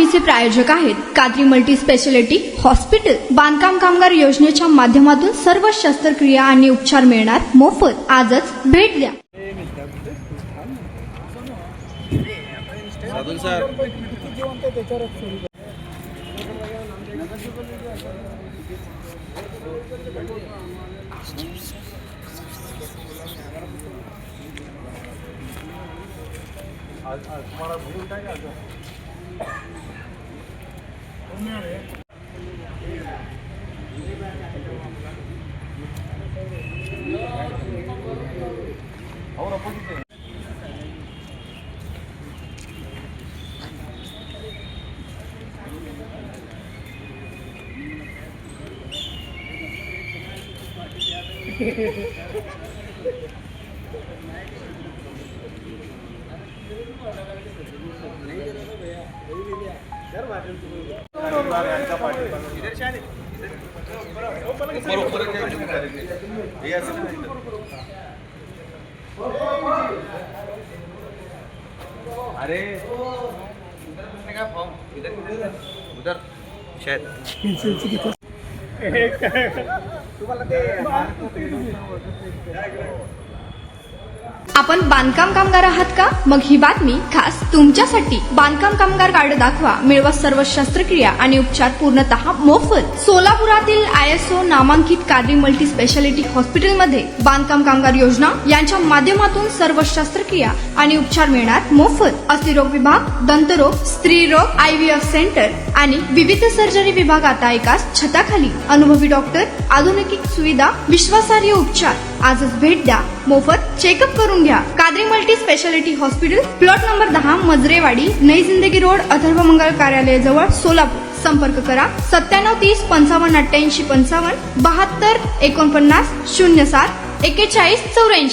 वाहिनीचे प्रायोजक आहेत Qadri multi speciality hospital. बांधकाम कामगार योजनेच्या माध्यमातून सर्व शस्त्रक्रिया आणि उपचार मिळणार मोफत। आजच भेट द्या। तुम्हारा भूल काय का और अपोजिट अरे उधर शायद आपण बांधकाम कामगार आहात का? मग ही बातमी खास तुमच्यासाठी। बांधकाम कामगार कार्ड दाखवा, मिळवा सर्व शस्त्रक्रिया आणि उपचार पूर्णतः मोफत। सोलापुरातील ISO नामांकित कादरी मल्टी स्पेशालिटी हॉस्पिटलमध्ये बांधकाम कामगार योजना यांच्या माध्यमातून सर्व शस्त्रक्रिया आणि उपचार मिळणार मोफत। अस्थिरोग विभाग, दंतरोग, स्त्रीरोग, IVF सेंटर आणि विविध सर्जरी विभाग आता एकाच छताखाली। अनुभवी डॉक्टर, आधुनिक सुविधा, विश्वासार्ह उपचार। आजच भेट द्या, मोफत चेकअप करून घ्या। Qadri multi speciality hospital, plot number 10, Majrewadi, नई जिंदगी रोड, अथर्व मंगल कार्यालय जवळ, सोलापूर। संपर्क करा 9730 55 88 55 72 49 07 41 84।